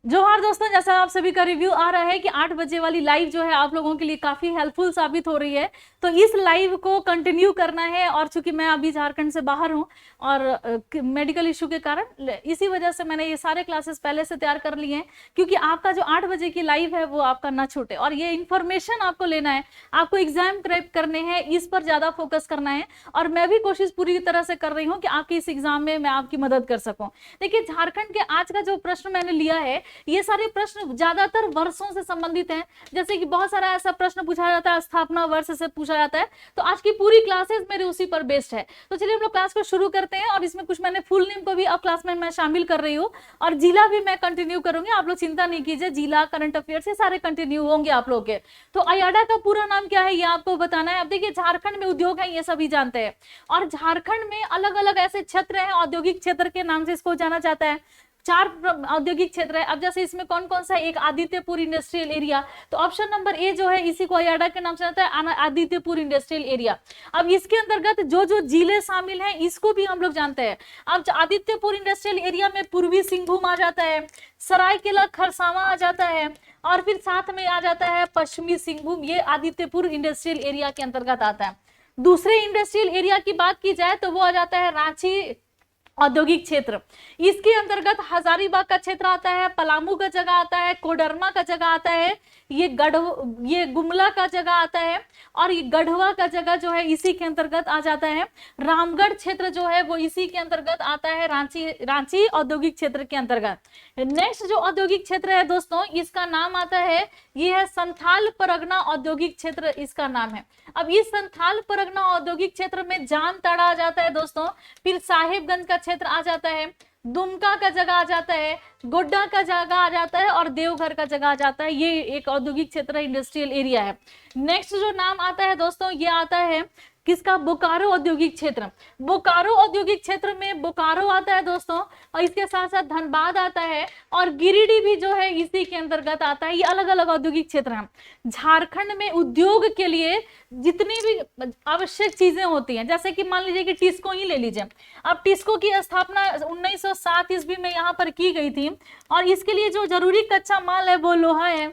जोहार दोस्तों, जैसा आप सभी का रिव्यू आ रहा है कि 8 बजे वाली लाइव जो है आप लोगों के लिए काफी हेल्पफुल साबित हो रही है। तो इस लाइव को कंटिन्यू करना है, और चूंकि मैं अभी झारखंड से बाहर हूं और मेडिकल इशू के कारण इसी वजह से मैंने ये सारे क्लासेस पहले से तैयार कर लिए हैं, क्योंकि आपका जो 8 बजे की लाइव है वो आपका ना छूटे। और ये इन्फॉर्मेशन आपको लेना है, आपको एग्जाम क्रैक करने हैं, इस पर ज्यादा फोकस करना है। और मैं भी कोशिश पूरी तरह से कर रही हूँ कि आपकी इस एग्जाम में मैं आपकी मदद कर सकूं। देखिए, झारखंड के आज का जो प्रश्न मैंने लिया है, ये सारे प्रश्न ज्यादातर वर्षों से संबंधित हैं। जैसे कि बहुत सारा ऐसा प्रश्न पूछा जाता है, स्थापना वर्ष से पूछा जाता है। तो आज की पूरी क्लासेस मेरे उसी पर बेस्ड है। तो चलिए हम लोग क्लास को शुरू करते हैं। और इसमें कुछ मैंने फुल नेम को भी अब क्लास में मैं शामिल कर रही हूँ, और जिला भी मैं कंटिन्यू करूंगी। आप लोग चिंता नहीं कीजिए, जिला, करंट अफेयर्स ये सारे कंटिन्यू होंगे आप लोग के। तो अयाडा का पूरा नाम क्या है ये आपको बताना है। अब देखिए, झारखंड में उद्योग है, ये सभी जानते हैं। और झारखंड में अलग अलग ऐसे क्षेत्र हैं, औद्योगिक क्षेत्र के नाम से इसको जाना जाता है। 4 औद्योगिक क्षेत्र है। अब जैसे इसमें कौन कौन सा है, एक आदित्यपुर इंडस्ट्रियल एरिया। तो ऑप्शन नंबर ए जो है, इसी को अयाडा के नाम से आता है, आदित्यपुर इंडस्ट्रियल एरिया। अब इसके अंतर्गत जो जो जिले शामिल हैं इसको भी हम लोग जानते हैं। अब आदित्यपुर इंडस्ट्रियल एरिया में पूर्वी सिंहभूम आ जाता है, सरायकेला खरसावां आ जाता है, और फिर साथ में आ जाता है पश्चिमी सिंहभूम। ये आदित्यपुर इंडस्ट्रियल एरिया के अंतर्गत आता है। दूसरे इंडस्ट्रियल एरिया की बात की जाए तो वो आ जाता है रांची औद्योगिक क्षेत्र। इसके अंतर्गत हजारीबाग का क्षेत्र आता है, पलामू का जगह आता है, कोडरमा का जगह आता है, ये गुमला का जगह आता है, और ये गढ़वा का जगह जो है इसी के अंतर्गत आ जाता है। रामगढ़ क्षेत्र जो है वो इसी के अंतर्गत आता है, रांची औद्योगिक क्षेत्र के अंतर्गत। नेक्स्ट जो औद्योगिक क्षेत्र है दोस्तों, इसका नाम आता है, ये है संथाल परगना औद्योगिक क्षेत्र, इसका नाम है। अब इस संथाल परगना औद्योगिक क्षेत्र में जामताड़ा आ जाता है दोस्तों, फिर साहेबगंज का क्षेत्र आ जाता है, दुमका का जगह आ जाता है, गोड्डा का जगह आ जाता है, और देवघर का जगह आ जाता है। ये एक औद्योगिक क्षेत्र इंडस्ट्रियल एरिया है। नेक्स्ट जो नाम आता है दोस्तों, ये आता है किसका, बोकारो औद्योगिक क्षेत्र। बोकारो औद्योगिक क्षेत्र में बोकारो आता है दोस्तों, और इसके साथ साथ धनबाद आता है, और गिरिडीह भी जो है इसी के अंतर्गत आता है। ये अलग अलग औद्योगिक क्षेत्र हैं। झारखंड में उद्योग के लिए जितनी भी आवश्यक चीजें होती हैं, जैसे कि मान लीजिए कि टिस्को ही ले लीजिए। अब टिस्को की स्थापना 1907 ईस्वी में यहाँ पर की गई थी, और इसके लिए जो जरूरी कच्चा माल है वो लोहा है।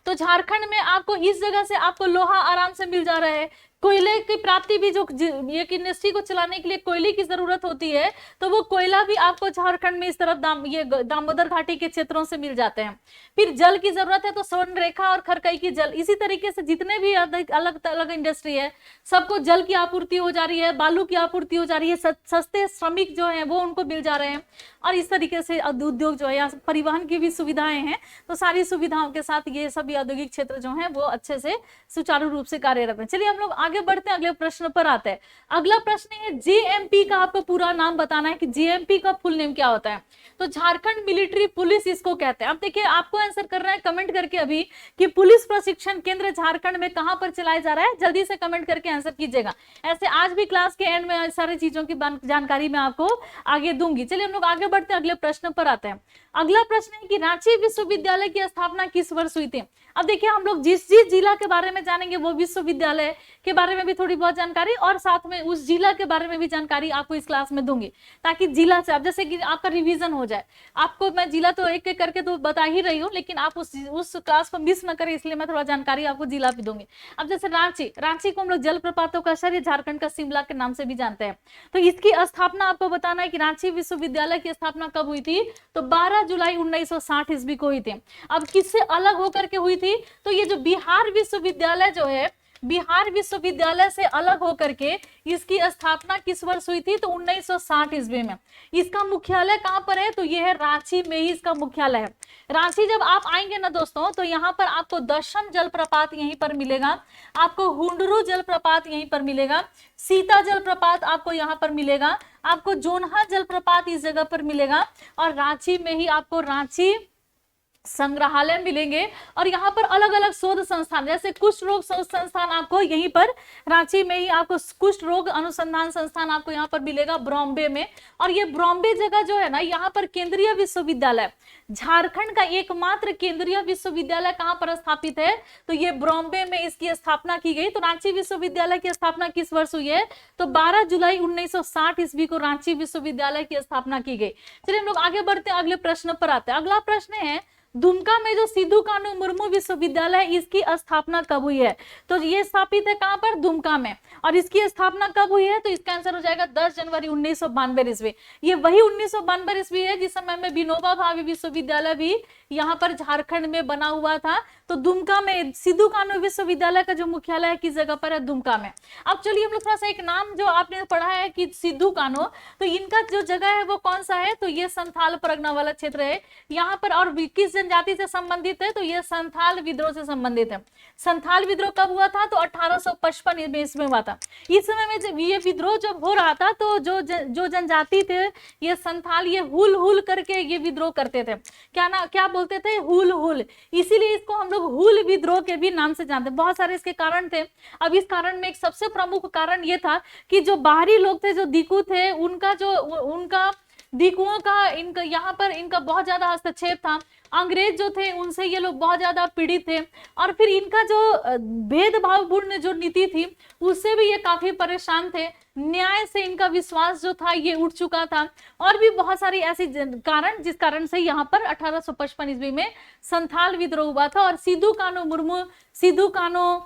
तो झारखंड में आपको इस जगह से आपको लोहा आराम से मिल जा रहा है। कोयले की प्राप्ति भी, जो ये इंडस्ट्री को चलाने के लिए कोयले की जरूरत होती है, तो वो कोयला भी आपको झारखंड में इस तरफ दामोदर घाटी के क्षेत्रों से मिल जाते हैं। फिर जल की जरूरत है तो स्वर्ण रेखा और खरकई की जल, इसी तरीके से जितने भी अलग अलग इंडस्ट्री है सबको जल की आपूर्ति हो जा रही है, बालू की आपूर्ति हो जा रही है, सस्ते श्रमिक जो है वो उनको मिल जा रहे हैं। और इस तरीके से उद्योग जो है, या परिवहन की भी सुविधाएं हैं, तो सारी सुविधाओं के साथ ये सभी औद्योगिक क्षेत्र जो है वो अच्छे से सुचारू रूप से कार्यरत है। चलिए हम लोग आगे बढ़ते हैं, अगले प्रश्न पर आते हैं। अगला प्रश्न है जेएमपी का आपको पूरा नाम बताना है कि जेएमपी का फुल नेम क्या होता है। तो झारखंड मिलिट्री पुलिस इसको कहते हैं। अब देखिए, आपको आंसर करना है कमेंट करके अभी कि पुलिस प्रशिक्षण केंद्र झारखंड में कहां पर चलाया जा रहा है। जल्दी से कमेंट करके आंसर कीजिएगा। ऐसे आज भी क्लास के एंड में सारी चीजों की जानकारी मैं आपको आगे दूंगी। चलिए हम लोग आगे बढ़ते हैं, अगले प्रश्न पर आते हैं। अगला प्रश्न है कि रांची विश्वविद्यालय की स्थापना किस वर्ष हुई थी। अब देखिए, हम लोग जिस जिस जिला के बारे में जानेंगे वो विश्वविद्यालय के बारे में भी थोड़ी बहुत जानकारी, और साथ में उस जिला के बारे में भी जानकारी आपको इस क्लास में दूंगी, ताकि जिला से आप जैसे कि आपका रिवीजन हो जाए। आपको मैं जिला तो एक एक करके तो बता ही रही हूँ, लेकिन आप उस क्लास को मिस न करें, इसलिए मैं थोड़ा जानकारी आपको जिला भी दूंगी। अब जैसे रांची को हम लोग जलप्रपातों का शहर, झारखंड का शिमला के नाम से भी जानते हैं। तो इसकी स्थापना आपको बताना है कि रांची विश्वविद्यालय की स्थापना कब हुई थी। तो 12 जुलाई 1960 ईस्वी को हुई थी। अब किससे अलग होकर के हुई थी, तो ये जो बिहार विश्वविद्यालय जो है, बिहार विश्वविद्यालय से अलग होकर के इसकी स्थापना किस वर्ष हुई थी, तो 1960 ईस्वी में। इसका मुख्यालय कहां पर है, तो यह है रांची में ही इसका मुख्यालय है। रांची जब आप आएंगे ना दोस्तों, तो यहाँ पर आपको दशम जलप्रपात यहीं पर मिलेगा, आपको हुंडरू जलप्रपात यहीं पर मिलेगा, सीता जलप्रपात आपको यहाँ पर मिलेगा, आपको जोन्हा जलप्रपात इस जगह पर मिलेगा, और रांची में ही आपको रांची संग्रहालय मिलेंगे और यहाँ पर अलग अलग शोध संस्थान, जैसे कुष्ठ रोग शोध संस्थान आपको यहीं पर रांची में ही आपको कुष्ठ रोग अनुसंधान संस्थान आपको यहाँ पर मिलेगा बॉम्बे में। और ये बॉम्बे जगह जो है ना, यहाँ पर केंद्रीय विश्वविद्यालय, झारखंड का एकमात्र केंद्रीय विश्वविद्यालय कहाँ पर स्थापित है, तो ये बॉम्बे में इसकी स्थापना की गई। तो रांची विश्वविद्यालय की स्थापना किस वर्ष हुई है, तो 12 जुलाई 1960 ईस्वी को रांची विश्वविद्यालय की स्थापना की गई। चलिए हम लोग आगे बढ़ते हैं, अगले प्रश्न पर आते हैं। अगला प्रश्न है, दुमका में जो सिद्धू कानू मुर्मू विश्वविद्यालय है, इसकी स्थापना कब हुई है, तो ये स्थापित है कहां पर, दुमका में। और इसकी स्थापना कब हुई है, तो इसका आंसर हो जाएगा 10 जनवरी 1992 ईस्वी। ये वही 1992 ईस्वी है जिस समय में विनोबा भावे विश्वविद्यालय भी यहाँ पर झारखंड में बना हुआ था। तो दुमका में सिद्धू कानू विश्वविद्यालय का जो मुख्यालय है किस जगह पर है, दुमका में। अब चलिए हम लोग थोड़ा सा एक नाम जो आपने पढ़ा है कि सिद्धू कानू, तो इनका जो जगह है वो कौन सा है, तो ये संथाल परगना वाला क्षेत्र है यहाँ पर। और किस जनजाति से संबंधित है, तो ये संथाल विद्रोह से संबंधित है। संथाल विद्रोह कब हुआ था, तो 1855 में इसमें हुआ था। इस समय में जब ये विद्रोह जब हो रहा था, तो जो जनजाति थे ये संथाल, ये हुल हुल करके ये विद्रोह करते थे। क्या बोलते थे, हुल हुल, इसीलिए इसको हम लोग हुल विद्रोह के भी नाम से जानते हैं। बहुत सारे इसके कारण थे। अब इस कारण में एक सबसे प्रमुख कारण ये था कि जो बाहरी लोग थे, जो दिकू थे, उनका दिकुओं का इनका यहाँ पर इनका बहुत ज्यादा हस्तक्षेप था। अंग्रेज जो थे उनसे ये लोग बहुत ज्यादा पीड़ित थे। और फिर इनका जो भेदभावपूर्ण जो नीति थी उससे भी ये काफी परेशान थे। न्याय से इनका विश्वास जो था ये उठ चुका था। और भी बहुत सारी ऐसी कारण जिस कारण से यहाँ पर 1855 ईस्वी में संथाल विद्रोह हुआ था। और सिद्धू कानू मुर्मू, सिद्धू कानू,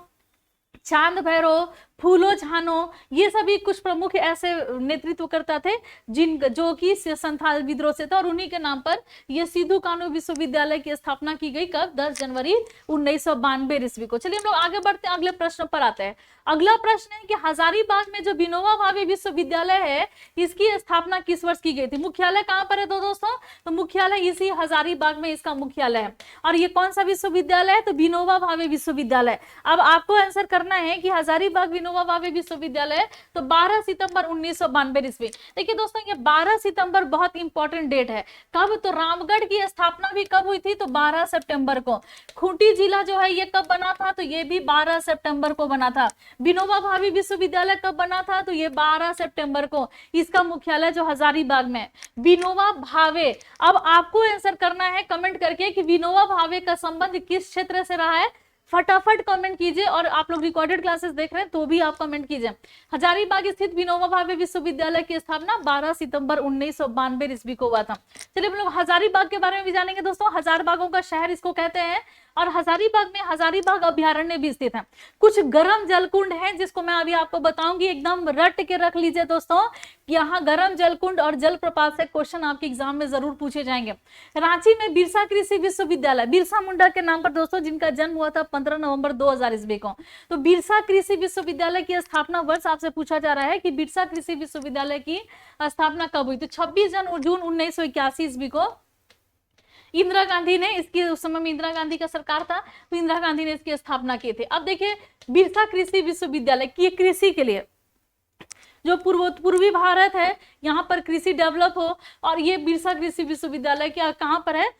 चांद भैरव, फूलो झानो, ये सभी कुछ प्रमुख ऐसे नेतृत्वकर्ता थे जो कि संथाल विद्रोह से थे। और उन्हीं के नाम पर यह सिद्धू कानू विश्वविद्यालय की स्थापना की गई। कब, 10 जनवरी 1992 ईस्वी को। चलिए हम लोग आगे बढ़ते हैं, अगले प्रश्न पर आते हैं। अगला प्रश्न है कि हजारीबाग में जो विनोबा भावे विश्वविद्यालय है इसकी स्थापना किस वर्ष की गई थी। मुख्यालय कहां पर है दोस्तों, तो मुख्यालय इसी हजारीबाग में इसका मुख्यालय है। और ये कौन सा विश्वविद्यालय है, तो विनोबा भावे विश्वविद्यालय। अब आपको आंसर करना है कि हजारीबाग विनोबा भावे विश्वविद्यालय, तो 12 सितंबर 1992 ईस्वी। देखिए दोस्तों, ये 12 सितंबर बहुत इंपॉर्टेंट डेट है। कब, तो रामगढ़ की स्थापना भी कब हुई थी, तो 12 सितंबर को। खूंटी जिला जो है ये कब बना था, तो ये भी 12 सितंबर को बना था। विनोबा भावे विश्वविद्यालय कब बना था, तो ये 12 सितंबर को। इसका मुख्यालय जो हजारीबाग में, विनोबा भावे। अब आपको आंसर करना है कमेंट करके कि विनोबा भावे का संबंध किस क्षेत्र से रहा है। फटाफट कमेंट कीजिए। और आप लोग रिकॉर्डेड क्लासेस देख रहे हैं तो भी आप कमेंट कीजिए। हजारीबाग स्थित विनोबा भावे विश्वविद्यालय की स्थापना 12 सितंबर 1992 ईस्वी को हुआ था। चलिए हम लोग हजारीबाग के बारे में भी जानेंगे दोस्तों। हजारबागों का शहर इसको कहते हैं। और हजारीबाग में हजारीबाग अभ्यारण्य भी स्थित है। कुछ गर्म जलकुंड हैं जिसको मैं अभी आपको बताऊंगी, एकदम रट के रख लीजिए दोस्तों। यहाँ गर्म जलकुंड और जलप्रपात से क्वेश्चन आपके एग्जाम में जरूर पूछे जाएंगे। रांची में बिरसा कृषि विश्वविद्यालय, बिरसा मुंडा के नाम पर दोस्तों, जिनका जन्म हुआ था 15 नवंबर 2000 ईस्वी को। तो बिरसा कृषि विश्वविद्यालय की स्थापना वर्ष आपसे पूछा जा रहा है कि बिरसा कृषि विश्वविद्यालय की स्थापना कब हुई। तो 26 जून 1981 ईस्वी को इंदिरा गांधी ने इसकी, उस समय में इंदिरा गांधी का सरकार था, तो इंदिरा गांधी ने इसकी स्थापना की थी। अब देखिए बिरसा कृषि विश्वविद्यालय की कृषि के लिए, जो पूर्वी भारत है यहाँ पर कृषि डेवलप हो। और ये बिरसा कृषि विश्वविद्यालय क्या कहाँ पर है,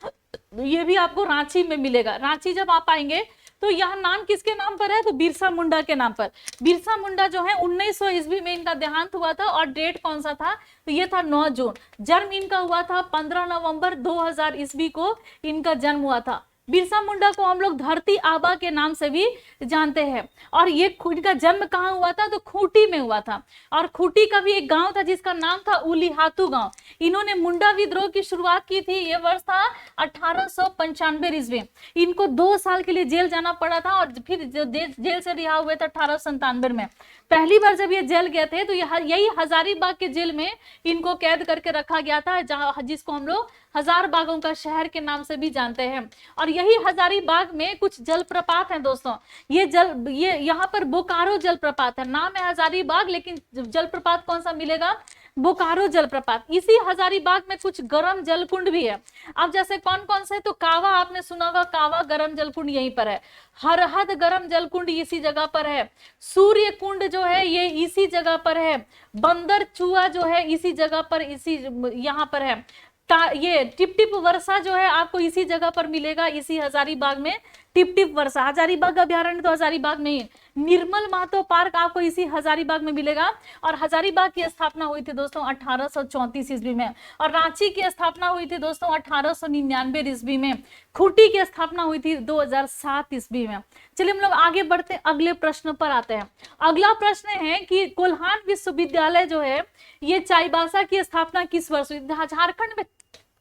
ये भी आपको रांची में मिलेगा। रांची जब आप आएंगे तो यहाँ नाम किसके नाम पर है, तो बिरसा मुंडा के नाम पर। बिरसा मुंडा जो है 1900 ईस्वी में इनका देहांत हुआ था। और डेट कौन सा था, तो ये था 9 जून। जन्म इनका हुआ था 15 नवंबर 2000 ईस्वी को इनका जन्म हुआ था। बिरसा मुंडा को हम लोग धरती आबा के नाम से भी जानते हैं। और ये इनका जन्म कहाँ हुआ था, तो खूंटी में हुआ था। और खूंटी का भी एक गांव था जिसका नाम था उलीहातू गांव। इन्होंने मुंडा विद्रोह की शुरुआत की थी। ये वर्ष था 1895 ईस्वी। इनको 2 साल के लिए जेल जाना पड़ा था और फिर जेल से रिहा हुए थे 1897 में। पहली बार जब ये जेल गए थे तो यही हजारीबाग के जेल में इनको कैद करके रखा गया था, जहां जिसको हम लोग हजारबागों का शहर के नाम से भी जानते हैं। और यही हजारीबाग में कुछ जलप्रपात हैं दोस्तों। ये यहाँ पर बोकारो जलप्रपात है। नाम है हजारीबाग लेकिन जलप्रपात कौन सा मिलेगा, बोकारो जलप्रपात। इसी हजारीबाग में कुछ गर्म जलकुंड भी है। अब जैसे कौन कौन से, तो कावा आपने सुना होगा, कावा गर्म जलकुंड यहीं पर है। हरहद गर्म जलकुंड इसी जगह पर है। सूर्य कुंड जो है ये इसी जगह पर है। बंदर चूहा जो है इसी जगह पर, इसी यहाँ पर है। ये टिप टिप वर्षा जो है आपको इसी जगह पर मिलेगा, इसी हजारीबाग में। टिप टिप वर्षा, हजारीबाग अभ्यारण्य तो हजारीबाग में ही। निर्मल महतो पार्क आपको इसी हजारीबाग में मिलेगा। और हजारीबाग की स्थापना हुई थी दोस्तों 1834 ईस्वी में। और रांची की स्थापना हुई थी दोस्तों 1899 ईस्वी में। खूंटी की स्थापना हुई थी 2007 ईस्वी में। चलिए हम लोग आगे बढ़ते हैं, अगले प्रश्न पर आते हैं। अगला प्रश्न है कि कोल्हान विश्वविद्यालय जो है ये चाईबासा की स्थापना किस वर्ष हुई? झारखंड में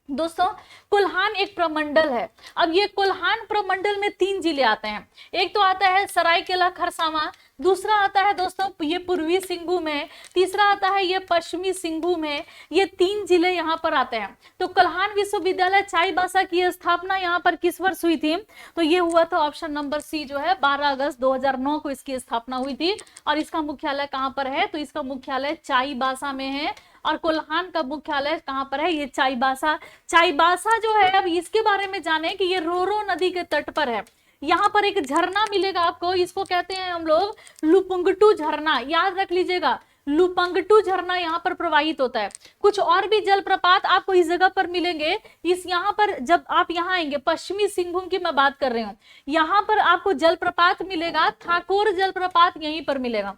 दोस्तों कोल्हान एक प्रमंडल है। अब ये कोल्हान प्रमंडल में 3 जिले आते हैं। एक तो आता है सरायकेला खरसावां, दूसरा आता है दोस्तों ये पूर्वी सिंहभूम है, तीसरा आता है ये पश्चिमी सिंहभूम है। ये 3 जिले यहाँ पर आते हैं। तो कोल्हान विश्वविद्यालय चाईबासा की स्थापना यहाँ पर किस वर्ष हुई थी? तो ये हुआ था ऑप्शन नंबर सी जो है 12 अगस्त 2009 को इसकी स्थापना हुई थी। और इसका मुख्यालय कहाँ पर है? तो इसका मुख्यालय चाईबासा में है। और कोल्हान का मुख्यालय कहाँ पर है? ये चाईबासा। चाईबासा जो है, अब इसके बारे में जाने कि ये रोरो नदी के तट पर है। यहाँ पर एक झरना मिलेगा आपको, इसको कहते हैं हम लोग लुपुंगटू झरना, याद रख लीजिएगा। लुपुंगटू झरना यहाँ पर प्रवाहित होता है। कुछ और भी जलप्रपात आपको इस जगह पर मिलेंगे। इस यहाँ पर जब आप यहाँ आएंगे, पश्चिमी सिंहभूम की मैं बात कर रही हूँ, यहाँ पर आपको जलप्रपात मिलेगा। ठाकुर जलप्रपात यहीं पर मिलेगा।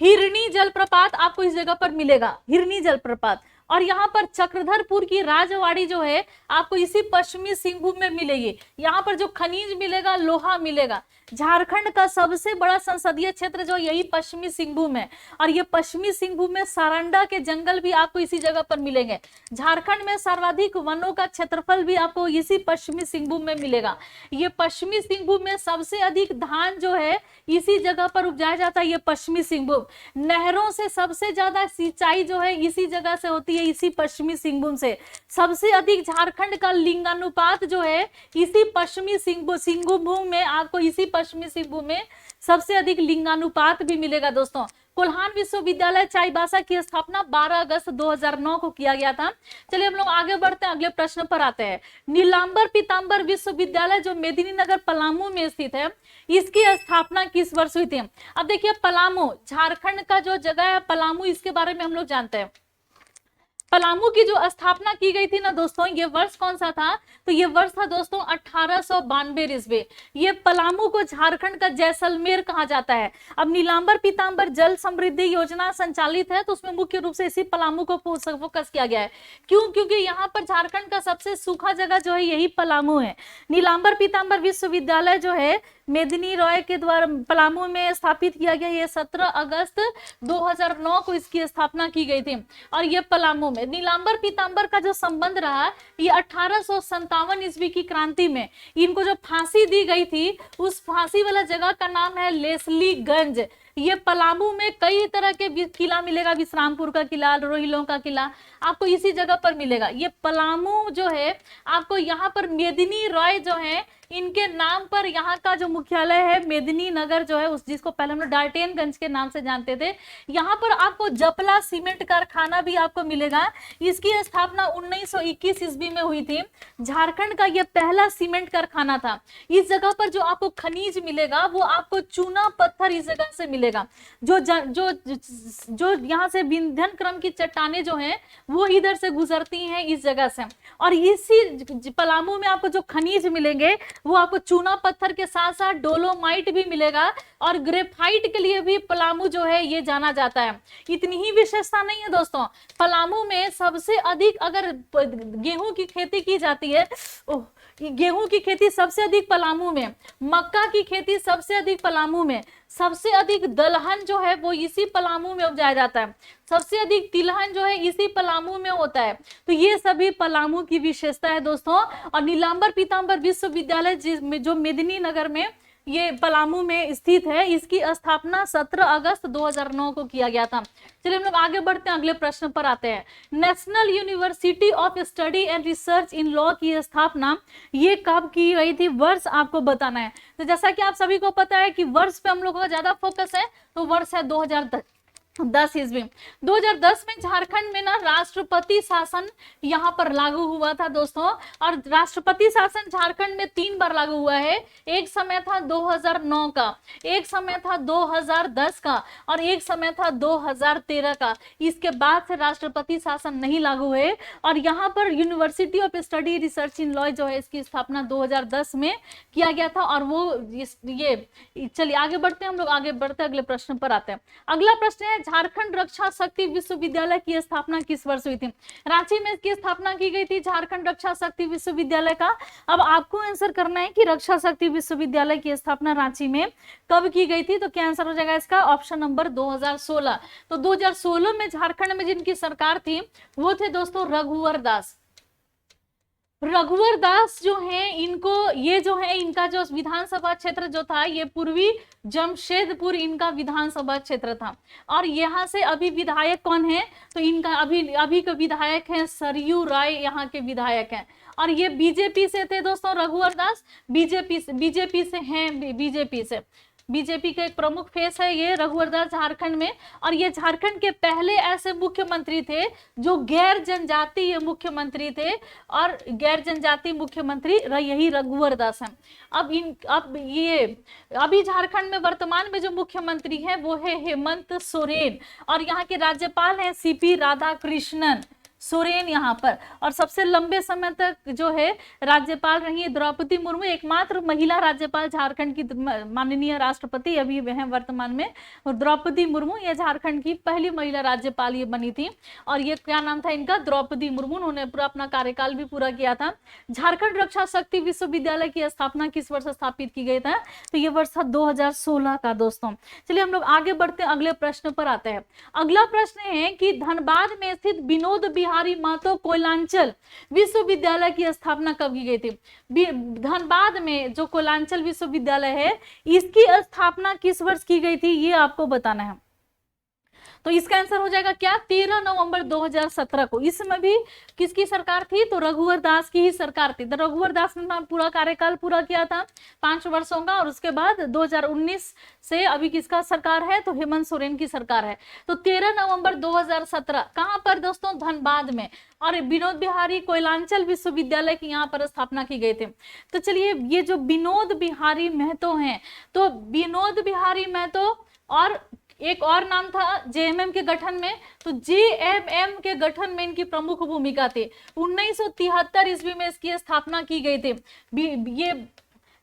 हिरनी जलप्रपात आपको इस जगह पर मिलेगा, हिरनी जलप्रपात। और यहाँ पर चक्रधरपुर की राजवाड़ी जो है आपको इसी पश्चिमी सिंहभूम में मिलेगी। यहाँ पर जो खनिज मिलेगा, लोहा मिलेगा। झारखंड का सबसे बड़ा संसदीय क्षेत्र जो यही पश्चिमी सिंहभूम है। और ये पश्चिमी सिंहभूम में सारंडा के जंगल भी आपको इसी जगह पर मिलेंगे। झारखंड में सर्वाधिक वनों का क्षेत्रफल भी आपको इसी पश्चिमी सिंहभूम में मिलेगा। ये पश्चिमी सिंहभूम में सबसे अधिक धान जो है इसी जगह पर उपजाया जाता है, ये पश्चिमी सिंहभूम। नहरों से सबसे ज्यादा सिंचाई जो है इसी जगह से होती है, इसी पश्चिमी सिंहभूम से। सबसे अधिक झारखंड का लिंगानुपात जो है इसी पश्चिमी सिंहभूम में, आपको इसी पश्चिमी सिंहभूम में सबसे अधिक लिंगानुपात भी मिलेगा दोस्तों। कोल्हान विश्वविद्यालय चाईबासा की स्थापना 12 अगस्त 2009 को किया गया था। चलिए हम लोग आगे बढ़ते हैं, अगले प्रश्न पर आते हैं। नीलांबर पीतांबर विश्वविद्यालय जो मेदिनीनगर पलामू में स्थित है, इसकी स्थापना किस वर्ष हुई थी? अब देखिए पलामू झारखंड का जो जगह है पलामू, इसके बारे में हम लोग जानते हैं। पलामू की जो स्थापना की गई थी ना दोस्तों, ये वर्ष कौन सा था? तो ये वर्ष था दोस्तों 1892 ईस्वी। ये पलामू को झारखंड का जैसलमेर कहा जाता है। अब नीलांबर पीतांबर जल समृद्धि योजना संचालित है, तो उसमें मुख्य रूप से इसी पलामू को फोकस किया गया है। क्यों? क्योंकि यहाँ पर झारखंड का सबसे सूखा जगह जो है यही पलामू है। नीलांबर पीतांबर विश्वविद्यालय जो है मेदिनी रॉय के द्वारा पलामू में स्थापित किया गया। ये 17 अगस्त 2009 को इसकी स्थापना की गई थी। और ये पलामू में नीलांबर पीतांबर का जो संबंध रहा, ये 1857 ईस्वी की क्रांति में इनको जो फांसी दी गई थी, उस फांसी वाला जगह का नाम है लेस्लीगंज। ये पलामू में कई तरह के किला मिलेगा, विश्रामपुर का किला, रोहिलों का किला आपको इसी जगह पर मिलेगा। ये पलामू जो है आपको यहाँ पर मेदिनी रॉय जो है इनके नाम पर यहाँ का जो मुख्यालय है मेदिनी नगर जो है, उस जिसको पहले हम लोग डाल्टेनगंज के नाम से जानते थे। यहाँ पर आपको जपला सीमेंट कारखाना भी आपको मिलेगा। इसकी स्थापना 1921 ईस्वी में हुई थी। झारखंड का ये पहला सीमेंट कारखाना था। इस जगह पर जो आपको खनिज मिलेगा वो आपको चूना पत्थर इस जगह से मिलेगा। जो यहाँ से विंध्यन क्रम की चट्टाने जो हैं वो इधर से गुजरती हैं इस जगह से। और इसी पलामू में आपको जो खनिज मिलेंगे वो आपको चूना पत्थर के साथ साथ डोलोमाइट भी मिलेगा। और ग्रेफाइट के लिए भी पलामू जो है ये जाना जाता है। इतनी ही विशेषता नहीं है दोस्तों, पलामू में सबसे अधिक अगर गेहूं की खेती की जाती है, गेहूं की खेती सबसे अधिक पलामू में, मक्का की खेती सबसे अधिक पलामू में, सबसे अधिक दलहन जो है वो इसी पलामू में उपजाया जाता है, सबसे अधिक तिलहन जो है इसी पलामू में होता है। तो ये सभी पलामू की विशेषता है दोस्तों। और नीलांबर पीतांबर विश्वविद्यालय जो मेदिनी नगर में ये पलामू में स्थित है, इसकी स्थापना 17 अगस्त 2009 को किया गया था। चलिए हम लोग आगे बढ़ते हैं, अगले प्रश्न पर आते हैं। National university of study and research in law की स्थापना ये कब की गई थी? वर्ष आपको बताना है। तो जैसा कि आप सभी को पता है कि वर्ष पे हम लोगों का ज्यादा फोकस है, तो वर्ष है 10 ईस्वी। 2010 में झारखंड में ना राष्ट्रपति शासन यहाँ पर लागू हुआ था दोस्तों। और राष्ट्रपति शासन झारखंड में 3 बार लागू हुआ है। एक समय था 2009 का, एक समय था 2010 का, और एक समय था 2013 का। इसके बाद से राष्ट्रपति शासन नहीं लागू हुए। और यहाँ पर university of study research in law जो है, इसकी स्थापना 2010 में किया गया था। और वो ये चलिए आगे बढ़ते हैं, हम लोग आगे बढ़ते हैं, अगले प्रश्न पर आते हैं। अगला प्रश्न है, झारखंड रक्षा शक्ति विश्वविद्यालय की स्थापना किस वर्ष हुई थी? रांची में इसकी स्थापना की गई थी, झारखंड रक्षा शक्ति विश्वविद्यालय का। अब आपको आंसर करना है कि रक्षा शक्ति विश्वविद्यालय की स्थापना रांची में कब की गई थी। तो क्या आंसर हो जाएगा इसका? Option number 2016। तो 2016 में झारखंड में जिनकी सरकार थी वो थे दोस्तों रघुवर दास। रघुवर दास जो है, इनको ये जो है इनका जो विधानसभा क्षेत्र जो था, ये पूर्वी जमशेदपुर इनका विधानसभा क्षेत्र था। और यहाँ से अभी विधायक कौन है? तो इनका अभी के विधायक हैं सरयू राय, यहाँ के विधायक हैं। और ये बीजेपी से थे दोस्तों रघुवर दास, बीजेपी से हैं, बीजेपी का एक प्रमुख फेस है ये रघुवर दास झारखंड में। और ये झारखंड के पहले ऐसे मुख्यमंत्री थे जो गैर जनजातीय मुख्यमंत्री थे, और गैर जनजातीय मुख्यमंत्री यही रघुवर दास हैं। अब ये अभी झारखंड में वर्तमान में जो मुख्यमंत्री हैं वो है हेमंत सोरेन, और यहाँ के राज्यपाल हैं सीपी राधाकृष्णन सोरेन यहाँ पर। और सबसे लंबे समय तक जो है राज्यपाल रही है द्रौपदी मुर्मू, एकमात्र महिला राज्यपाल झारखंड की माननीय राष्ट्रपति अभी हैं वर्तमान में, और द्रौपदी मुर्मू ये झारखंड की पहली महिला राज्यपाल ये बनी थी। और ये क्या नाम था इनका? द्रौपदी मुर्मू। उन्होंने पूरा अपना कार्यकाल भी पूरा किया था। झारखंड रक्षा शक्ति विश्वविद्यालय की स्थापना किस वर्ष स्थापित की गई था? तो ये वर्ष था 2016 का दोस्तों। चलिए हम लोग आगे बढ़ते हैं, अगले प्रश्न पर आते हैं। अगला प्रश्न है कि धनबाद में स्थित विनोद बिहारी महतो कोयलांचल विश्वविद्यालय की स्थापना कब की गई थी? धनबाद में जो कोयलांचल विश्वविद्यालय है, इसकी स्थापना किस वर्ष की गई थी, ये आपको बताना है। तो इसका आंसर हो जाएगा क्या? 13 नवंबर 2017 को। इसमें भी किसकी सरकार थी? तो रघुवर दास की ही सरकार थी। तो रघुवर दास ने पूरा कार्यकाल पूरा किया था 5 वर्षों का, और उसके बाद 2019 से अभी किसका सरकार है? तो हेमंत सोरेन की सरकार है। तो 13 नवंबर 2017 कहां पर दोस्तों? धनबाद में। और विनोद बिहारी कोयलांचल विश्वविद्यालय की यहाँ पर स्थापना की गई थी। तो चलिए ये जो विनोद बिहारी महतो हैं, तो विनोद बिहारी महतो और एक और नाम था जेएमएम के गठन में, तो जेएमएम के गठन में इनकी प्रमुख भूमिका थी। 1973 ईस्वी में इसकी स्थापना की गई थी।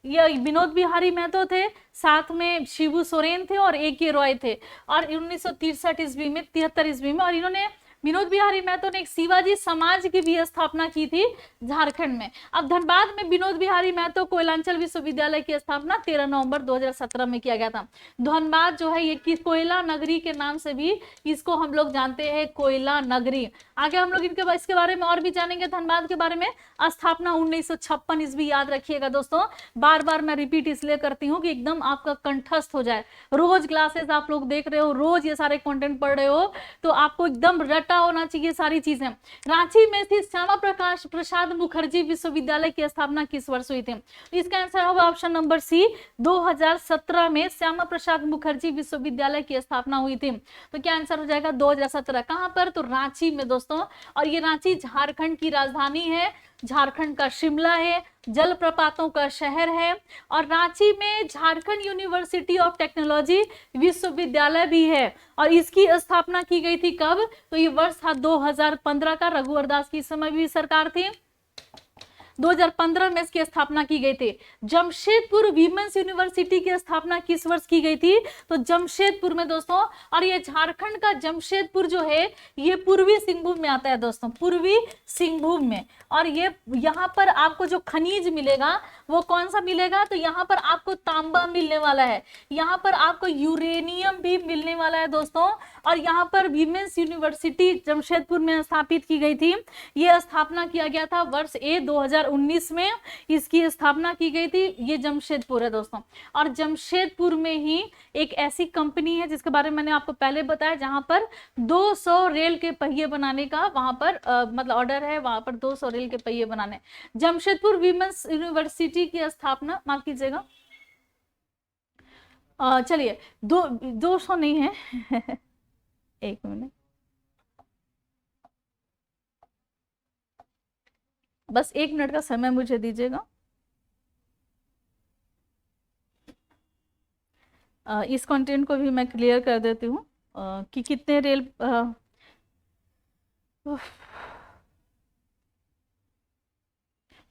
ये विनोद बिहारी महतो थे, साथ में शिबू सोरेन थे और ए.के. रॉय थे। और 1963 ईस्वी में 73 ईस्वी में, और इन्होंने विनोद बिहारी महतो ने एक शिवाजी समाज की भी स्थापना की थी झारखंड में। अब धनबाद में विनोद बिहारी महतो कोयलांचल विश्वविद्यालय की स्थापना 13 नवंबर 2017 में किया गया था। धनबाद जो है ये कि कोयला नगरी के नाम से भी इसको हम लोग जानते हैं, कोयला नगरी। आगे हम लोग इसके बारे में और भी जानेंगे। धनबाद के बारे में स्थापना 1956 ईस्वी, याद रखिएगा दोस्तों। बार बार मैं रिपीट इसलिए करती हूँ कि एकदम आपका कंठस्थ हो जाए। रोज क्लासेस आप लोग देख रहे हो, रोज ये सारे कंटेंट पढ़ रहे हो, तो आपको एकदम रटा होना चाहिए सारी चीजें। रांची में स्थित श्यामा प्रसाद मुखर्जी विश्वविद्यालय की स्थापना किस वर्ष हुई थी? इसका आंसर होगा ऑप्शन नंबर सी, 2017 में श्यामा प्रसाद मुखर्जी विश्वविद्यालय की स्थापना हुई थी। तो क्या आंसर हो जाएगा? 2017। कहां पर? तो रांची में दोस्तों। और ये रांची झारखंड की राजधानी है, झारखंड का शिमला है, जलप्रपातों का शहर है। और रांची में झारखंड यूनिवर्सिटी ऑफ टेक्नोलॉजी विश्वविद्यालय भी है। और इसकी स्थापना की गई थी कब? तो ये वर्ष था 2015 का। रघुवर दास की समय भी सरकार थी। 2015 में इसकी स्थापना की गई थी। जमशेदपुर वीमेंस यूनिवर्सिटी की स्थापना किस वर्ष की गई थी? तो जमशेदपुर में दोस्तों। और ये झारखंड का जमशेदपुर जो है ये पूर्वी सिंहभूम में आता है दोस्तों, पूर्वी सिंहभूम में। और ये यहाँ पर आपको जो खनिज मिलेगा वो कौन सा मिलेगा? तो यहाँ पर आपको तांबा मिलने वाला है, यहाँ पर आपको यूरेनियम भी मिलने वाला है दोस्तों। और यहाँ पर वीमेंस यूनिवर्सिटी जमशेदपुर में स्थापित की गई थी। ये स्थापना किया गया था वर्ष 2019 में इसकी स्थापना की गई थी। ये जमशेदपुर है दोस्तों। और जमशेदपुर में ही एक ऐसी कंपनी है जिसके बारे में मैंने आपको पहले बताया, जहां पर 200 रेल के पहिए बनाने का वहां पर मतलब ऑर्डर है, वहां पर 200 रेल के पहिए बनाने। जमशेदपुर वीमेंस यूनिवर्सिटी की स्थापना, माफ कीजिएगा, चलिए 200 नहीं है एक मिनट, बस 1 मिनट का समय मुझे दीजिएगा। इस कंटेंट को भी मैं क्लियर कर देती हूँ कि कितने रेल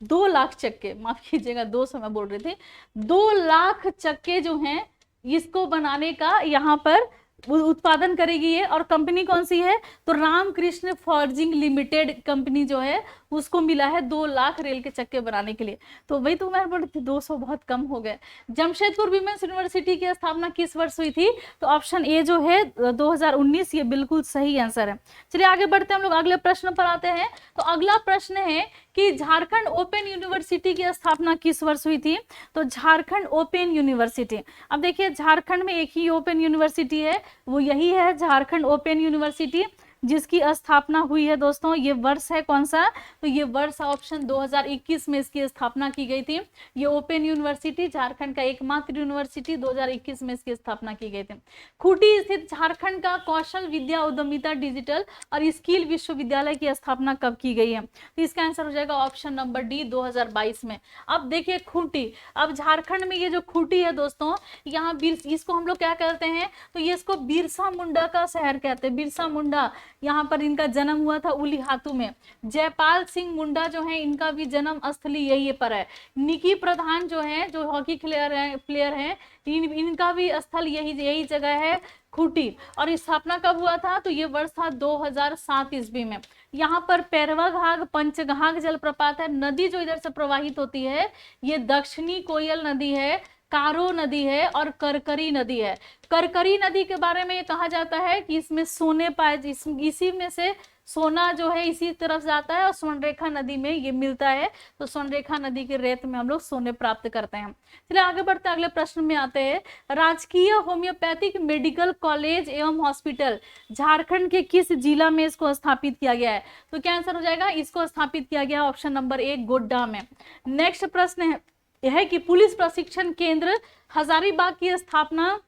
2 लाख चक्के, माफ कीजिएगा 200 मैं बोल रही थी, 2 लाख चक्के जो हैं इसको बनाने का यहाँ पर उत्पादन करेगी ये। और कंपनी कौन सी है, तो रामकृष्ण फॉर्जिंग लिमिटेड कंपनी जो है उसको मिला है 2 लाख रेल के चक्के बनाने के लिए। तो वही तो मैं बोल रही थी 200 बहुत कम हो गए। जमशेदपुर विमेंस यूनिवर्सिटी की स्थापना किस वर्ष हुई थी, तो ऑप्शन ए जो है 2019, ये बिल्कुल सही आंसर है। चलिए आगे बढ़ते हैं, हम लोग अगले प्रश्न पर आते हैं। तो अगला प्रश्न है कि झारखंड ओपन यूनिवर्सिटी की स्थापना किस वर्ष हुई थी, तो झारखंड ओपन यूनिवर्सिटी, अब देखिए झारखंड में एक ही ओपन यूनिवर्सिटी है, वो यही है झारखंड ओपन यूनिवर्सिटी, जिसकी स्थापना हुई है दोस्तों। ये वर्ष है कौन सा, तो ये वर्ष ऑप्शन 2021 में इसकी स्थापना की गई थी। ये ओपन यूनिवर्सिटी झारखंड का एकमात्र यूनिवर्सिटी 2021 में इसकी स्थापना की गई थी। खूंटी स्थित झारखंड का कौशल विद्या उद्यमिता डिजिटल और स्किल विश्वविद्यालय की स्थापना कब की गई है, तो इसका आंसर हो जाएगा ऑप्शन नंबर डी 2022 में। अब देखिए खूंटी, अब झारखंड में ये जो खूंटी है दोस्तों, यहाँ इसको हम लोग क्या कहते हैं, तो ये इसको बिरसा मुंडा का शहर कहते हैं। बिरसा मुंडा, यहाँ पर इनका जन्म हुआ था उलीहातू में। जयपाल सिंह मुंडा जो है इनका भी जन्म स्थली यही पर है। निकी प्रधान जो है, जो हॉकी प्लेयर हैं, इनका भी स्थल यही जगह है खूंटी। और स्थापना कब हुआ था, तो ये वर्ष था 2007 ईस्वी में। यहाँ पर पैरवा घाघ पंचघाघ जलप्रपात है। नदी जो इधर से प्रवाहित होती है ये दक्षिणी कोयल नदी है, कारो नदी है और करकरी नदी है। करकरी नदी के बारे में ये कहा जाता है कि इसमें सोने पाए, इसी में से सोना जो है इसी तरफ जाता है और स्वर्णरेखा नदी में ये मिलता है। तो स्वर्णरेखा नदी के रेत में हम लोग सोने प्राप्त करते हैं। चलिए आगे बढ़ते हैं, अगले प्रश्न में आते हैं। राजकीय होम्योपैथिक मेडिकल कॉलेज एवं हॉस्पिटल झारखंड के किस जिला में इसको स्थापित किया गया है, तो क्या आंसर हो जाएगा, इसको स्थापित किया गया ऑप्शन नंबर 1 गोड्डा में। नेक्स्ट प्रश्न है यह है कि पुलिस प्रशिक्षण केंद्र हजारीबाग की स्थापना,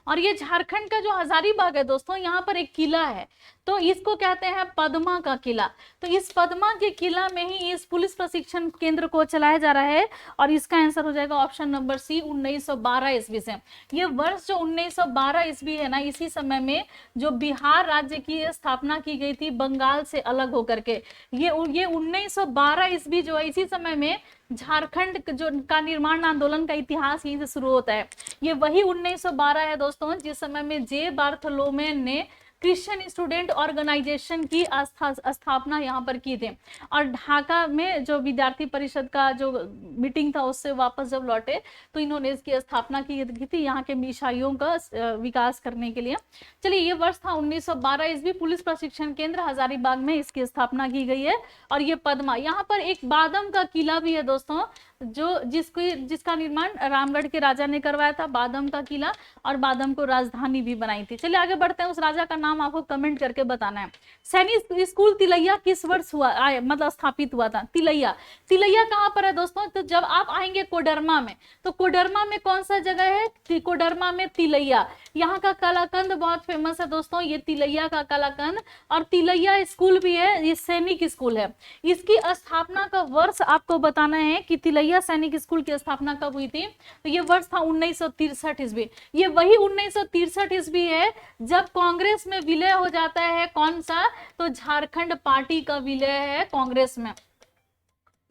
और ये झारखंड का जो हजारीबाग है दोस्तों, यहाँ पर एक किला है, तो इसको कहते हैं पद्मा का किला। तो इस पद्मा के किला में ही इस पुलिस प्रशिक्षण केंद्र को चलाया जा रहा है, और इसका आंसर हो जाएगा ऑप्शन नंबर सी 1912 ईस्वी से। ये वर्ष जो 1912 ईस्वी है ना, इसी समय में जो बिहार राज्य की स्थापना की गई थी बंगाल से अलग होकर के, ये 1912 ईस्वी जो है, इसी समय में झारखंड जो का निर्माण आंदोलन का इतिहास यहीं से शुरू होता है। ये वही 1912 है दोस्तों, जिस समय में जे बार्थलोमेन ने क्रिश्चियन स्टूडेंट ऑर्गेनाइजेशन की स्थापना यहाँ पर की थी। और ढाका में जो विद्यार्थी परिषद का जो मीटिंग था उससे वापस जब लौटे तो इन्होंने इसकी स्थापना की थी यहाँ के ईसाइयों का विकास करने के लिए। चलिए ये वर्ष था 1912 ईस्वी। पुलिस प्रशिक्षण केंद्र हजारीबाग में इसकी स्थापना की गई है। और ये पद्मा, यहाँ पर एक बादम का किला भी है दोस्तों, जो जिसका निर्माण रामगढ़ के राजा ने करवाया था, बादम का किला, और बादम को राजधानी भी बनाई थी। चलिए आगे बढ़ते हैं, उस राजा का नाम आपको कमेंट करके बताना है। सैनिक स्कूल तिलैया किस वर्ष हुआ मतलब स्थापित हुआ था। तिलैया, तिलैया कहाँ पर है दोस्तों, तो जब आप आएंगे कोडरमा में, तो कोडरमा में कौन सा जगह है, कोडरमा में तिलैया। यहाँ का कलाकंद बहुत फेमस है दोस्तों, ये तिलैया का कलाकंद। और तिलैया स्कूल भी है, ये सैनिक स्कूल है। इसकी स्थापना का वर्ष आपको बताना है कि तिलैया सैनिक स्कूल की स्थापना कब हुई थी, तो ये वर्ष था 1963 ईस्वी। ये वही 1963 ईस्वी है जब कांग्रेस में विलय हो जाता है, कौन सा, तो झारखंड पार्टी का विलय है कांग्रेस में।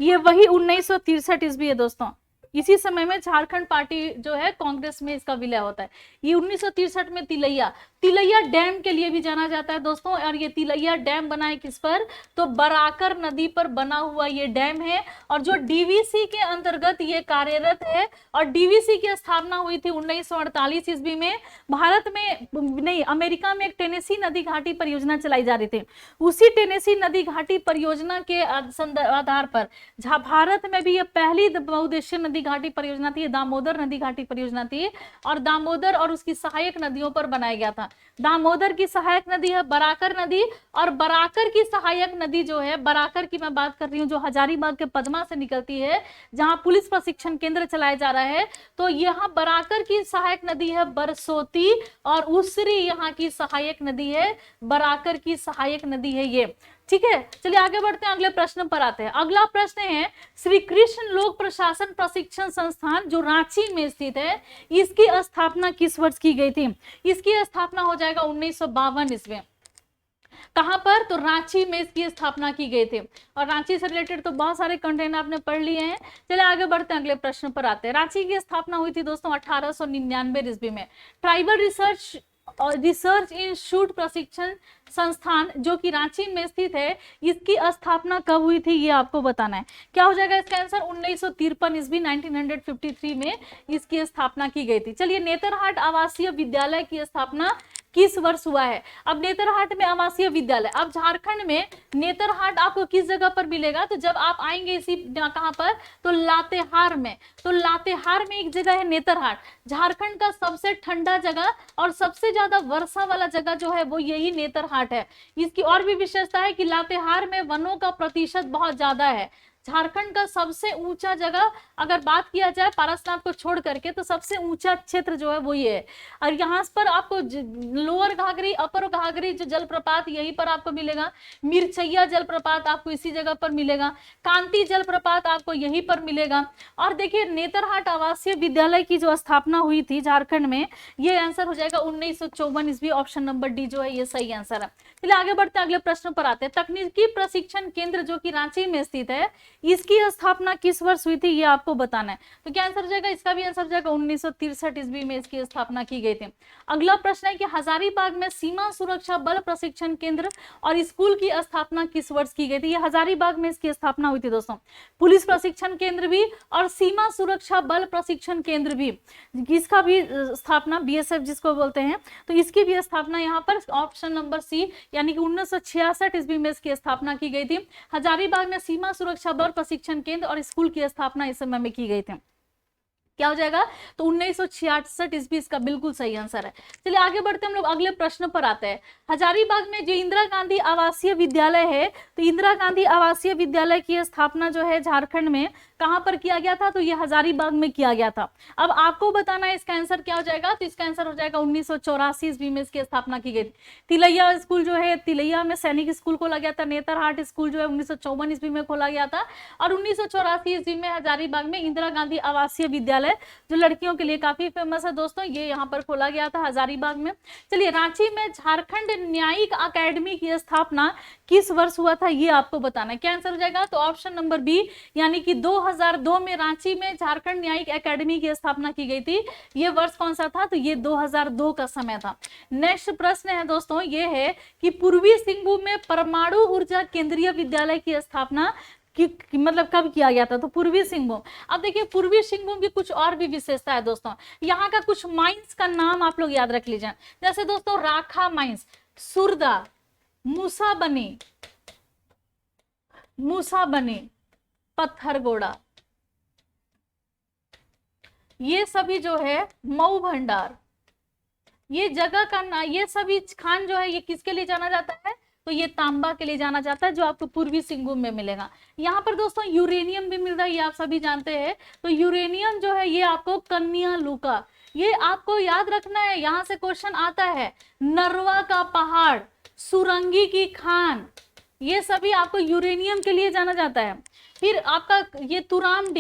ये वही 1963 ईस्वी है दोस्तों, इसी समय में झारखंड पार्टी जो है कांग्रेस में इसका विलय होता है। ये 1963 में तिलैया डैम के लिए भी जाना जाता है दोस्तों। और ये तिलैया डैम बना है किस पर, तो बराकर नदी पर बना हुआ ये डैम है, और जो डीवीसी के अंतर्गत ये कार्यरत है। और डीवीसी की स्थापना हुई थी 1948 ईस्वी में। भारत में नहीं, अमेरिका में एक टेनेसी नदी घाटी परियोजना चलाई जा रही थी। उसी टेनेसी नदी घाटी परियोजना के आधार पर भारत में भी ये पहली बहुउद्देशीय नदी घाटी परियोजना थी, दामोदर नदी घाटी परियोजना थी, और दामोदर और उसकी सहायक नदियों पर बनाया गया था। दामोदर की सहायक नदी है बराकर नदी, और बराकर की सहायक नदी जो है, बराकर की मैं बात कर रही हूँ, जो हजारीबाग के पदमा से निकलती है, जहां पुलिस प्रशिक्षण केंद्र चलाया जा रहा है, तो यहाँ बराकर की सहायक नदी है बरसोती, और उसरी यहाँ की सहायक नदी है, बराकर की सहायक नदी है ये। ठीक है, चलिए आगे बढ़ते हैं, अगले प्रश्न पर आते हैं। अगला प्रश्न है श्री कृष्ण लोक प्रशासन प्रशिक्षण संस्थान जो रांची में स्थित है, इसकी स्थापना किस वर्ष की गई थी? इसकी स्थापना हो जाएगा 1952 ईस्वी। कहां पर? तो रांची में इसकी स्थापना की गई थी, और रांची से रिलेटेड तो बहुत सारे कंटेंट आपने पढ़ लिए हैं। चलिए आगे बढ़ते हैं, अगले प्रश्न पर आते हैं। रांची की स्थापना हुई थी दोस्तों 1899 ईस्वी में। ट्राइबल रिसर्च इंस्टीट्यूट प्रशिक्षण संस्थान जो कि रांची में स्थित है, इसकी स्थापना कब हुई थी ये आपको बताना है। क्या हो जाएगा इसका आंसर? 1953 ईस्वी, 1953 में इसकी स्थापना की गई थी। चलिए, नेतरहाट आवासीय विद्यालय की स्थापना किस वर्ष हुआ है? अब नेतरहाट में आवासीय विद्यालय, अब झारखंड में नेतरहाट आपको किस जगह पर मिलेगा? तो जब आप आएंगे इसी कहां पर, तो लातेहार में। तो लातेहार में एक जगह है नेतरहाट, झारखंड का सबसे ठंडा जगह और सबसे ज्यादा वर्षा वाला जगह जो है वो यही नेतरहाट है। इसकी और भी विशेषता है कि लातेहार में वनों का प्रतिशत बहुत ज्यादा है। झारखंड का सबसे ऊंचा जगह अगर बात किया जाए पारसनाथ को छोड़ करके, तो सबसे ऊंचा क्षेत्र जो है वो ये है। और यहाँ पर आपको लोअर घाघरी, अपर घाघरी जो जलप्रपात यहीं पर आपको मिलेगा, मिर्चैया जलप्रपात आपको इसी जगह पर मिलेगा, कांति जलप्रपात आपको यहीं पर मिलेगा। और देखिए, नेतरहाट आवासीय विद्यालय की जो स्थापना हुई थी झारखंड में, ये आंसर हो जाएगा 1954 ईस्वी। ऑप्शन नंबर डी जो है ये सही आंसर है। चलिए आगे बढ़ते हैं, अगले प्रश्न पर आते हैं। तकनीकी प्रशिक्षण केंद्र जो कि रांची में स्थित है, इसकी स्थापना किस वर्ष हुई थी ये आपको बताना है। तो क्या आंसर हो जाएगा? इसका भी आंसर हो जाएगा 1963 ईस्वी में इसकी स्थापना की गई थी। अगला प्रश्न है कि हजारीबाग में सीमा सुरक्षा बल प्रशिक्षण केंद्र और स्कूल की स्थापना किस वर्ष की गई थी? ये हजारीबाग में इसकी स्थापना हुई थी दोस्तों। पुलिस प्रशिक्षण केंद्र भी और सीमा सुरक्षा बल प्रशिक्षण केंद्र भी, इसका भी स्थापना बीएसएफ जिसको बोलते हैं, तो इसकी भी स्थापना यहाँ पर ऑप्शन नंबर सी यानी कि 1966 ईस्वी में इसकी स्थापना की गई थी। हजारीबाग में सीमा सुरक्षा बल प्रशिक्षण केंद्र और स्कूल की स्थापना इस समय में की गई थी। क्या हो जाएगा? तो 1966 ईस्वी इसका बिल्कुल सही आंसर है। चलिए आगे बढ़ते हम लोग अगले प्रश्न पर आते हैं। हजारीबाग में जो इंदिरा गांधी आवासीय विद्यालय है, तो इंदिरा गांधी आवासीय विद्यालय की स्थापना जो है झारखंड में कहां पर किया गया था? तो ये हजारीबाग में किया गया था। अब आपको बताना है इसका आंसर क्या हो जाएगा। तो इसका आंसर हो जाएगा 1984 ईस्वी में इसकी स्थापना की गई। तिलैया स्कूल जो है, तिलैया में सैनिक स्कूल खोला गया था। नेतरहाट स्कूल जो है 1954 ईस्वी में खोला गया था, और 1984 ईस्वी में हजारीबाग में इंदिरा गांधी आवासीय विद्यालय जो लड़कियों के लिए काफी फेमस है दोस्तों, ये यहाँ पर खोला गया था हजारीबाग में। चलिए, रांची में झारखंड न्यायिक अकेडमी की स्थापना किस वर्ष हुआ था ये आपको बताना है। क्या आंसर हो जाएगा? तो ऑप्शन नंबर बी यानी कि 2002 में रांची में झारखंड न्यायिक अकेडमी की स्थापना की गई थी। ये वर्ष कौन सा था? तो ये 2002 का समय था। नेक्स्ट प्रश्न है दोस्तों, ये है कि पूर्वी सिंहभूम में परमाणु ऊर्जा केंद्रीय विद्यालय की स्थापना मतलब कब किया गया था? तो पूर्वी सिंहभूम। अब देखिए, पूर्वी सिंहभूम की कुछ और भी विशेषता है दोस्तों। यहाँ का कुछ माइंस का नाम आप लोग याद रख लीजिए, जैसे दोस्तों राखा माइंस, सुरदा, मूसाबनी, पत्थरगोड़ा, ये सभी जो है मऊ भंडार, ये जगह का ना, ये सभी खान जो है ये किसके लिए जाना जाता है? तो ये तांबा के लिए जाना जाता है, जो आपको पूर्वी सिंहभूम में मिलेगा। यहाँ पर दोस्तों यूरेनियम भी मिल रहा है, ये आप सभी जानते हैं। तो यूरेनियम जो है ये आपको कन्या लुका, ये आपको याद रखना है, यहाँ से क्वेश्चन आता है। नरवा का पहाड़, सुरंगी की खान, ये सभी आपको यूरेनियम के लिए जाना जाता है। फिर आपका ये तुराम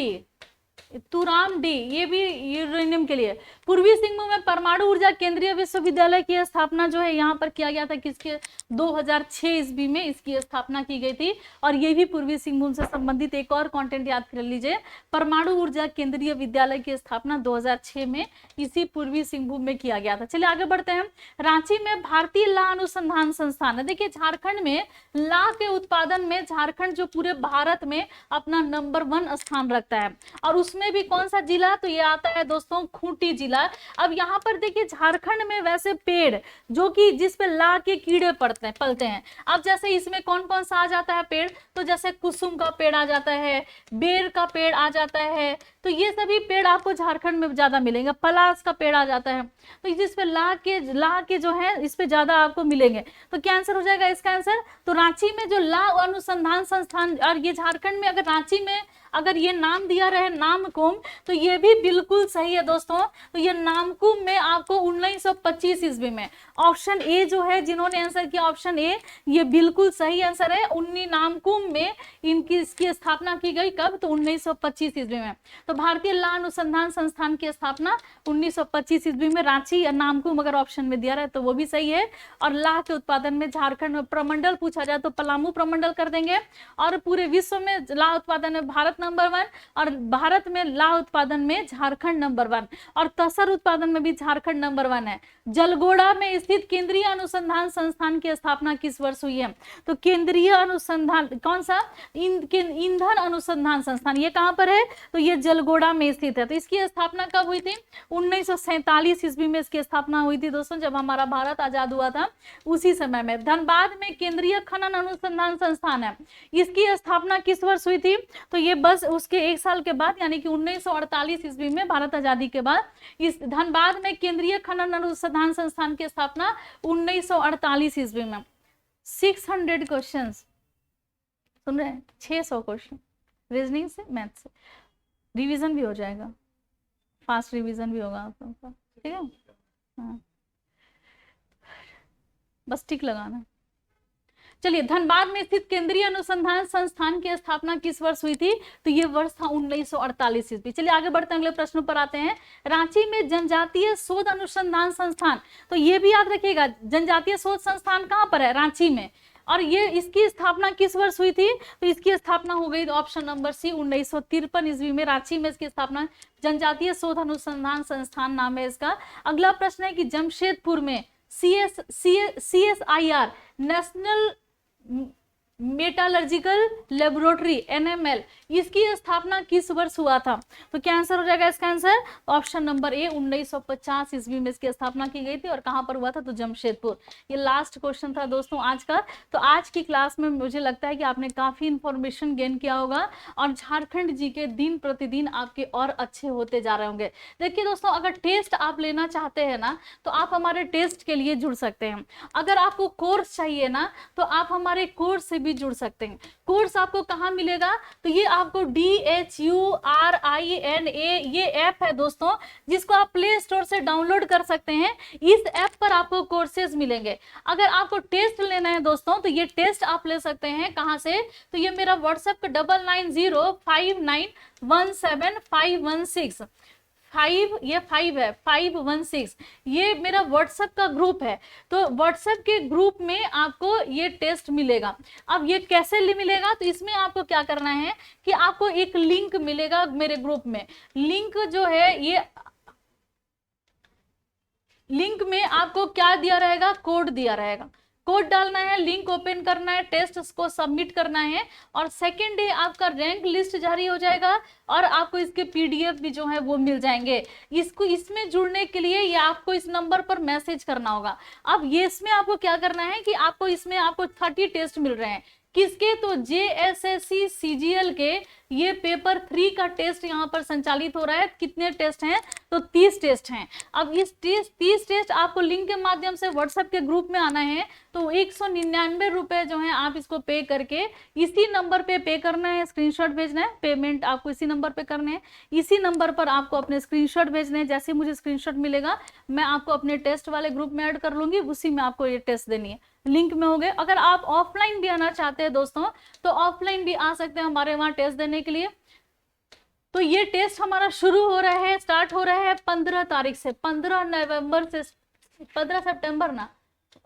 डी, ये भी यूरेनियम के लिए। पूर्वी सिंहभूम में परमाणु ऊर्जा केंद्रीय विश्वविद्यालय की स्थापना जो है यहाँ पर किया गया था, किसके? 2006 ईस्वी में इसकी स्थापना की गई थी। और ये भी पूर्वी सिंहभूम से संबंधित एक और कंटेंट याद कर लीजिए, परमाणु ऊर्जा केंद्रीय विद्यालय की स्थापना 2006 में इसी पूर्वी सिंहभूम में किया गया था। चलिए आगे बढ़ते हैं। रांची में भारतीय ला अनुसंधान संस्थान है। देखिए, झारखंड में ला के उत्पादन में झारखंड जो पूरे भारत में अपना नंबर 1 स्थान रखता है, और उसमें भी कौन सा जिला, तो ये आता है दोस्तों खूंटी जिला। अब यहाँ पर देखिए झारखंड में वैसे पेड़ जो कि जिस पे ला के कीड़े पलते हैं, अब जैसे इसमें कौन कौन सा आ जाता है पेड़, तो जैसे कुसुम का पेड़ आ जाता है, बेर का पेड़ आ जाता है, तो ये सभी पेड़ आपको झारखंड में ज्यादा मिलेंगे। पलास का पेड़ आ जाता है, तो जिस पे ला के जो है इस पे ज्यादा आपको मिलेंगे। तो क्या आंसर हो जाएगा इसका आंसर, तो रांची में जो ला अनुसंधान संस्थान, और ये झारखंड में अगर रांची में अगर ये नाम दिया रहे नामकुम, तो ये भी बिल्कुल सही है दोस्तों। तो ये नामकुम में आपको 1925 ईस्वी में, ऑप्शन ए जो है जिन्होंने आंसर किया ऑप्शन ए, ये बिल्कुल सही आंसर है। नामकुम में इसकी स्थापना की गई, कब, तो 1925 ईस्वी में। तो भारतीय ला अनुसंधान संस्थान की स्थापना 1925 ईस्वी में, रांची या नामकुम अगर ऑप्शन में दिया रहा है तो वो भी सही है। और ला के उत्पादन में झारखंड में, प्रमंडल पूछा जाए तो पलामू प्रमंडल कर देंगे। और पूरे विश्व में ला उत्पादन में भारत नंबर 1, और भारत में ला उत्पादन में झारखंड नंबर 1, और तसर उत्पादन में भी झारखंड नंबर 1 है। जलगोड़ा में स्थित केंद्रीय अनुसंधान संस्थान की स्थापना किस वर्ष हुई है, तो केंद्रीय अनुसंधान कौन सा, ईंधन अनुसंधान संस्थान, ये कहां पर है, तो ये जलगोड़ा में स्थित है। तो इसकी स्थापना कब हुई थी, 1947 ईस्वी में इसकी स्थापना हुई थी दोस्तों, जब हमारा भारत आजाद हुआ था उसी समय में। धनबाद में केंद्रीय खनन अनुसंधान संस्थान है, इसकी स्थापना किस वर्ष हुई थी, तो ये बस उसके एक साल के बाद, यानी कि 1948 ईस्वी में, भारत आजादी के बाद इस धनबाद में केंद्रीय खनन अनुसंधान संस्थान की स्थापना 1948 ईस्वी में। 600 क्वेश्चंस सुन रहे हैं, 600 क्वेश्चन रीजनिंग से, मैथ से, रिवीजन भी हो जाएगा, फास्ट रिवीजन भी होगा आप लोगों का, ठीक है। हाँ, बस टिक लगाना है। चलिए, धनबाद में स्थित केंद्रीय अनुसंधान संस्थान की स्थापना किस वर्ष हुई थी, तो ये वर्ष था 1948 ईस्वी। चलिए आगे बढ़ते हैं, अगले प्रश्न पर आते हैं। रांची में जनजातीय शोध अनुसंधान संस्थान, तो ये भी याद रखिएगा, जनजातीय शोध संस्थान कहाँ पर है, रांची में। और ये इसकी स्थापना किस वर्ष हुई थी, तो इसकी स्थापना हो गई ऑप्शन नंबर सी 1953 ईस्वी में, रांची में इसकी स्थापना, जनजातीय शोध अनुसंधान संस्थान नाम है इसका। अगला प्रश्न है कि जमशेदपुर में CSIR national metallurgical laboratory NML, इसकी स्थापना किस वर्ष हुआ था, तो क्या आंसर हो जाएगा इसका आंसर, ऑप्शन नंबर ए 1950 ईस्वी में इसकी स्थापना की गई थी। और कहां पर हुआ था, तो जमशेदपुर। ये लास्ट क्वेश्चन था दोस्तों आज का। तो आज की क्लास में मुझे लगता है कि आपने काफी इंफॉर्मेशन गेन किया होगा, और झारखंड जी के दिन प्रतिदिन आपके और अच्छे होते जा रहे होंगे। देखिए दोस्तों, अगर टेस्ट आप लेना चाहते हैं ना, तो आप हमारे टेस्ट के लिए जुड़ सकते हैं। अगर आपको कोर्स चाहिए ना, तो आप हमारे कोर्स से भी जुड़ सकते हैं। कोर्स आपको कहां मिलेगा, तो ये आपको DHURINA ये ऐप है दोस्तों, जिसको आप प्ले स्टोर से डाउनलोड कर सकते हैं। इस ऐप पर आपको कोर्सेज मिलेंगे। अगर आपको टेस्ट लेना है दोस्तों, तो ये टेस्ट आप ले सकते हैं कहां से, तो ये मेरा व्हाट्सएप का 9905917516 ये 5 है 516, ये मेरा व्हाट्सएप का ग्रुप है। तो व्हाट्सएप के ग्रुप में आपको ये टेस्ट मिलेगा। अब ये कैसे मिलेगा, तो इसमें आपको क्या करना है कि आपको एक लिंक मिलेगा मेरे ग्रुप में। लिंक जो है, ये लिंक में आपको क्या दिया रहेगा, कोड दिया रहेगा। कोड डालना है, लिंक ओपन करना है, टेस्ट को सबमिट करना है, और सेकेंड डे आपका रैंक लिस्ट जारी हो जाएगा, और आपको इसके PDF भी जो है वो मिल जाएंगे। इसमें जुड़ने के लिए ये आपको इस नंबर पर मैसेज करना होगा। अब ये इसमें आपको क्या करना है कि आपको इसमें आपको 30 टेस्ट मिल रहे हैं। किसके, तो JSSC CGL के ये पेपर 3 का टेस्ट यहाँ पर संचालित हो रहा है। कितने टेस्ट हैं, तो 30 टेस्ट हैं। अब इस 30 टेस्ट आपको लिंक के माध्यम से व्हाट्सएप के ग्रुप में आना है, तो 199 रुपए जो है आप इसको पे करके, इसी नंबर पे पे करना है, स्क्रीनशॉट भेजना है, पेमेंट आपको इसी नंबर पे करने हैं। इसी नंबर पर आपको अपने स्क्रीनशॉट भेजने हैं। जैसे मुझे स्क्रीनशॉट मिलेगा, मैं आपको अपने टेस्ट वाले ग्रुप में ऐड कर लूंगी, उसी में आपको ये टेस्ट देनी है। लिंक में हो गए। अगर आप ऑफलाइन भी आना चाहते हैं दोस्तों, तो ऑफलाइन भी आ सकते हैं हमारे वहां टेस्ट देने के लिए। तो ये टेस्ट हमारा शुरू हो रहा है, स्टार्ट हो रहा है 15 तारीख से, 15 नवंबर से, 15 सितंबर ना,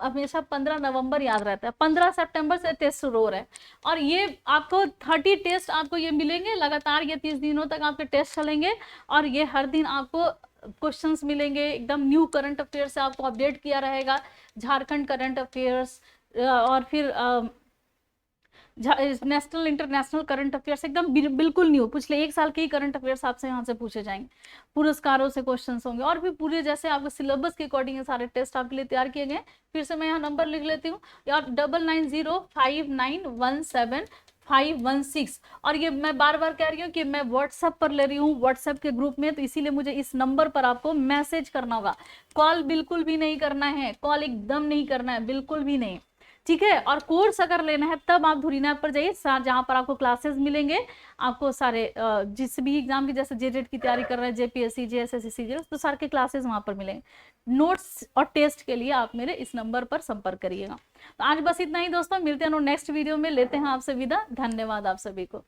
हमेशा 15 नवंबर याद रहता है, 15 सितंबर से टेस्ट शुरू हो रहा है। और ये आपको 30 टेस्ट आपको ये मिलेंगे लगातार, ये 30 दिनों तक आपके टेस्ट चलेंगे, और ये हर दिन आपको क्वेश्चंस मिलेंगे, एकदम न्यू करंट अफेयर से आपको अपडेट किया रहेगा, झारखंड करंट अफेयर्स, और फिर नेशनल इंटरनेशनल करंट अफेयर्स एकदम बिल्कुल न्यू, पिछले 1 साल के ही करंट अफेयर्स आपसे यहाँ से पूछे जाएंगे, पुरस्कारों से क्वेश्चंस होंगे, और भी पूरे जैसे आपके सिलेबस के अकॉर्डिंग सारे टेस्ट आपके लिए तैयार किए गए। फिर से मैं यहाँ नंबर लिख लेती हूँ यार, 9905917516। और ये मैं बार बार कह रही हूँ कि मैं व्हाट्सएप पर ले रही हूँ, व्हाट्सएप के ग्रुप में, तो इसीलिए मुझे इस नंबर पर आपको मैसेज करना होगा। कॉल बिल्कुल भी नहीं करना है, कॉल एकदम नहीं करना है, बिल्कुल भी नहीं, ठीक है। और कोर्स अगर लेना है तब आप धुरीना ऐप पर जाइए, जहाँ पर आपको क्लासेस मिलेंगे, आपको सारे जिस भी एग्जाम की, जैसे जेटेट की तैयारी कर रहे हैं, जेपीएससी, जेएसएससी, सीजीएल, तो सारे के क्लासेस वहां पर मिलेंगे। नोट्स और टेस्ट के लिए आप मेरे इस नंबर पर संपर्क करिएगा। तो आज बस इतना ही दोस्तों, मिलते हैं नेक्स्ट वीडियो में, लेते हैं आपसे विदा। धन्यवाद आप सभी को।